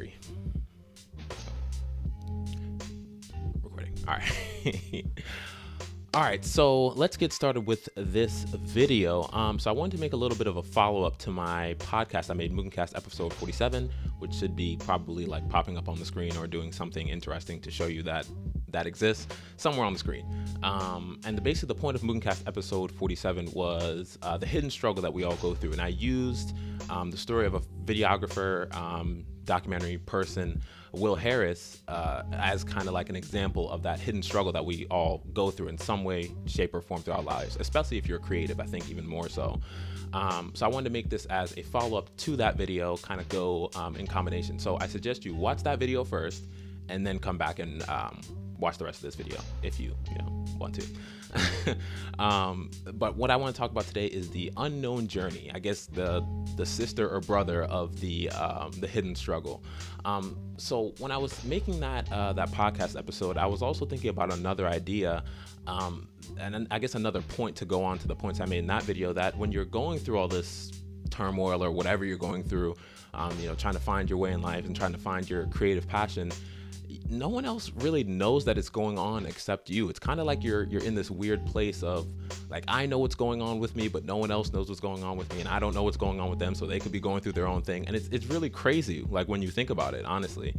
agree. Recording. All right. All right, so let's get started with this video. So I wanted to make a little bit of a follow-up to my podcast. I made MugenCast episode 47, which should be probably like popping up on the screen or doing something interesting to show you that that exists somewhere on the screen. And basically the point of MugenCast episode 47 was the hidden struggle that we all go through. And I used the story of a videographer, documentary person, Will Harris, as kind of like an example of that hidden struggle that we all go through in some way, shape, or form through our lives, especially if you're creative, I think even more so. So I wanted to make this as a follow-up to that video, kind of go in combination. So I suggest you watch that video first and then come back and watch the rest of this video if you want to. But what I want to talk about today is the unknown journey. I guess the sister or brother of the hidden struggle. So when I was making that podcast episode, I was also thinking about another idea, and I guess another point to go on to the points I made in that video. That when you're going through all this turmoil or whatever you're going through, trying to find your way in life and trying to find your creative passion, no one else really knows that it's going on except you. It's kind of like you're in this weird place of like, I know what's going on with me, but no one else knows what's going on with me, and I don't know what's going on with them, so they could be going through their own thing. And it's really crazy, like when you think about it, honestly.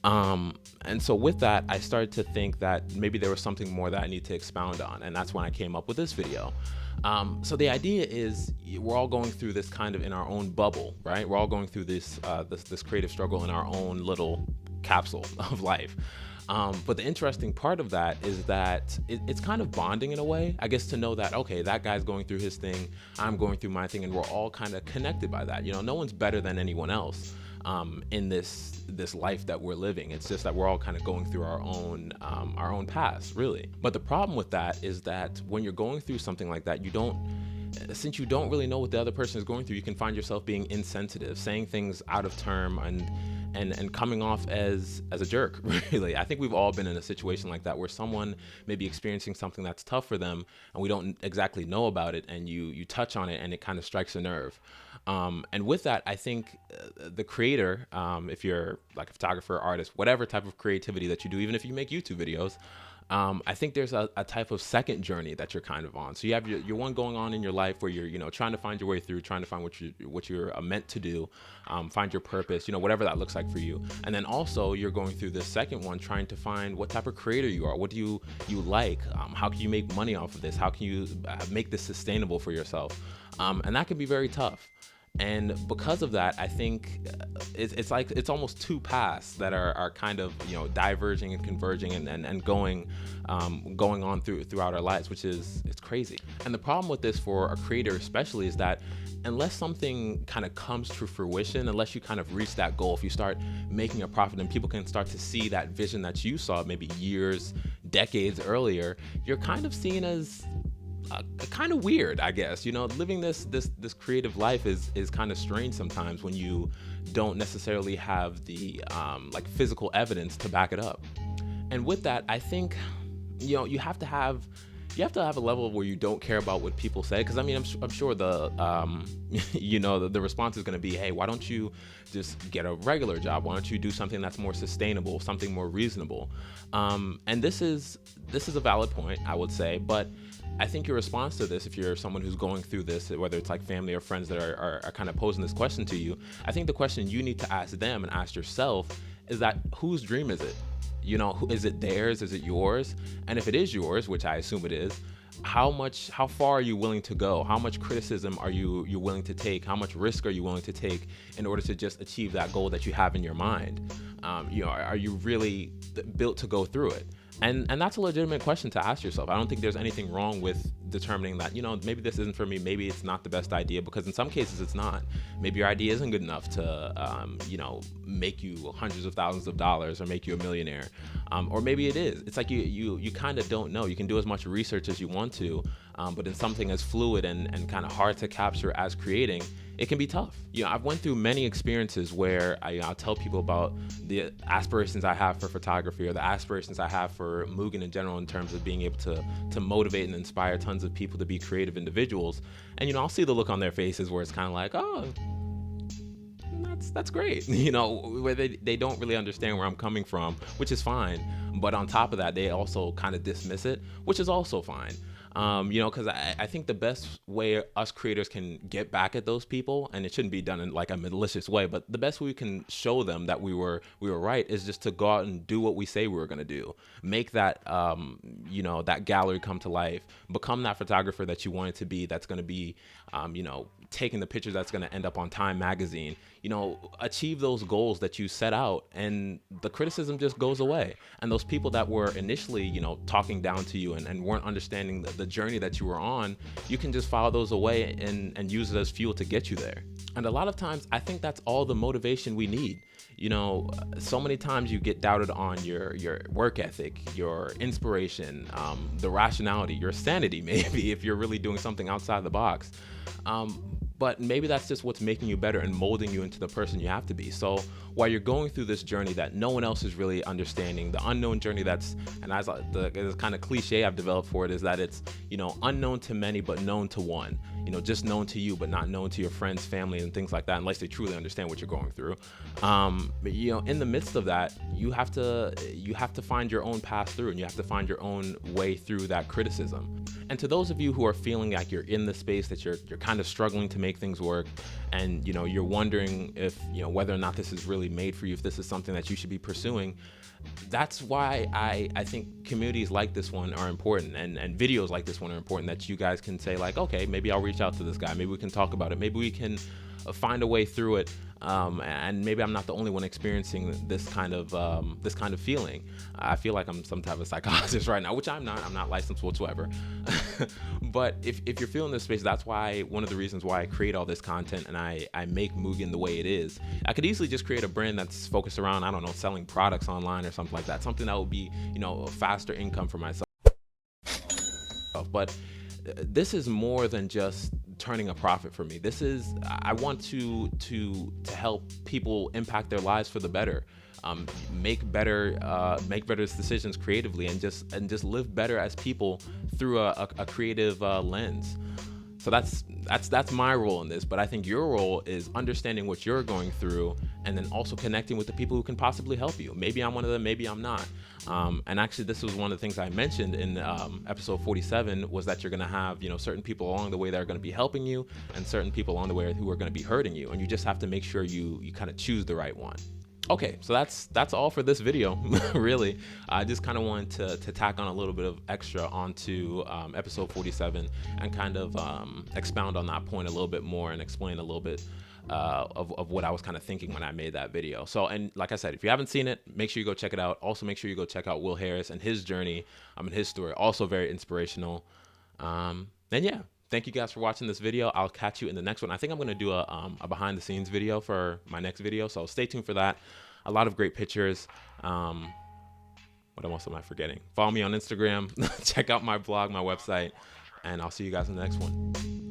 And so with that, I started to think that maybe there was something more that I need to expound on, and that's when I came up with this video. So the idea is we're all going through this kind of in our own bubble, right? We're all going through this creative struggle in our own little capsule of life. But the interesting part of that is that it's kind of bonding in a way, I guess, to know that, okay, that guy's going through his thing, I'm going through my thing, and we're all kind of connected by that. No one's better than anyone else in this life that we're living. It's just that we're all kind of going through our own paths, really. But the problem with that is that when you're going through something like that, since you don't really know what the other person is going through, you can find yourself being insensitive, saying things out of term, and coming off as a jerk, really. I think we've all been in a situation like that where someone may be experiencing something that's tough for them and we don't exactly know about it, and you touch on it and it kind of strikes a nerve. And with that, I think the creator, if you're like a photographer, artist, whatever type of creativity that you do, even if you make YouTube videos, I think there's a type of second journey that you're kind of on. So you have your one going on in your life where you're trying to find your way through, trying to find what you're meant to do, find your purpose, whatever that looks like for you. And then also you're going through this second one, trying to find what type of creator you are. What do you like? How can you make money off of this? How can you make this sustainable for yourself? And that can be very tough. And because of that, I think it's almost two paths that are kind of diverging and converging and going on throughout our lives, which it's crazy. And the problem with this for a creator especially is that unless something kind of comes to fruition, unless you kind of reach that goal, if you start making a profit and people can start to see that vision that you saw maybe years, decades earlier, you're kind of seen as kind of weird, I guess. Living this creative life is kind of strange sometimes when you don't necessarily have the like physical evidence to back it up. And with that, I think you have to have a level where you don't care about what people say, because I'm sure the the response is going to be, hey, why don't you just get a regular job? Why don't you do something that's more sustainable, something more reasonable? And this is a valid point, I would say, but I think your response to this, if you're someone who's going through this, whether it's like family or friends that are kind of posing this question to you, I think the question you need to ask them and ask yourself is that, whose dream is it? Is it theirs? Is it yours? And if it is yours, which I assume it is, how far are you willing to go? How much criticism are you willing to take? How much risk are you willing to take in order to just achieve that goal that you have in your mind? Are you really built to go through it? And that's a legitimate question to ask yourself. I don't think there's anything wrong with determining that, maybe this isn't for me, maybe it's not the best idea, because in some cases it's not. Maybe your idea isn't good enough to, make you hundreds of thousands of dollars or make you a millionaire. Or maybe it is. It's like you kind of don't know. You can do as much research as you want to, but in something as fluid and kind of hard to capture as creating, it can be tough. I've went through many experiences where I'll tell people about the aspirations I have for photography, or the aspirations I have for Mugen in general, in terms of being able to motivate and inspire tons of people to be creative individuals. And I'll see the look on their faces where it's kind of like, oh, that's great. You know, where they don't really understand where I'm coming from, which is fine. But on top of that, they also kind of dismiss it, which is also fine. You know, because I think the best way us creators can get back at those people, and it shouldn't be done in like a malicious way, but the best way we can show them that we were right is just to go out and do what we say we were going to do. Make that, you know, that gallery come to life. Become that photographer that you want it to be, that's going to be, you know, taking the pictures that's going to end up on Time magazine. You know, achieve those goals that you set out, and the criticism just goes away. And those people that were initially, you know, talking down to you and weren't understanding the journey that you were on, you can just file those away and use it as fuel to get you there. And a lot of times, I think that's all the motivation we need. You know, so many times you get doubted on your work ethic, your inspiration, the rationality, your sanity, maybe, if you're really doing something outside the box. But maybe that's just what's making you better and molding you into the person you have to be. So while you're going through this journey that no one else is really understanding, the unknown journey that's, and as the kind of cliche I've developed for it is that it's, you know, unknown to many, but known to one. You know, just known to you, but not known to your friends, family, and things like that, unless they truly understand what you're going through. But, you know, in the midst of that, you have to find your own path through, and you have to find your own way through that criticism. And to those of you who are feeling like you're in the space that you're kind of struggling to make things work, and, you know, you're wondering if, you know, whether or not this is really made for you, if this is something that you should be pursuing, that's why I think communities like this one are important, and videos like this one are important, that you guys can say like, okay, maybe I'll reach out to this guy, maybe we can talk about it, maybe we can find a way through it, and maybe I'm not the only one experiencing this kind of feeling. I feel like I'm some type of psychologist right now, which I'm not licensed whatsoever. But if you're feeling this space, that's why, one of the reasons why I create all this content and I make Mugen the way it is. I could easily just create a brand that's focused around, I don't know, selling products online or something like that, something that would be, you know, a faster income for myself. But this is more than just turning a profit for me. This is, I want to help people impact their lives for the better, make better decisions creatively, and just live better as people through a creative lens. So that's my role in this. But I think your role is understanding what you're going through, and then also connecting with the people who can possibly help you. Maybe I'm one of them, maybe I'm not. And actually, this was one of the things I mentioned in episode 47, was that you're going to have, you know, certain people along the way that are going to be helping you, and certain people along the way who are going to be hurting you. And you just have to make sure you kind of choose the right one. Okay, so that's all for this video. Really, I just kind of wanted to tack on a little bit of extra onto episode 47, and kind of expound on that point a little bit more, and explain a little bit of what I was kind of thinking when I made that video. So, and like I said, if you haven't seen it, make sure you go check it out. Also, make sure you go check out Will Harris and his journey, and his story, also very inspirational. And yeah. Thank you guys for watching this video. I'll catch you in the next one. I think I'm going to do a behind the scenes video for my next video, so stay tuned for that. A lot of great pictures. What else am I forgetting? Follow me on Instagram. Check out my blog, my website, and I'll see you guys in the next one.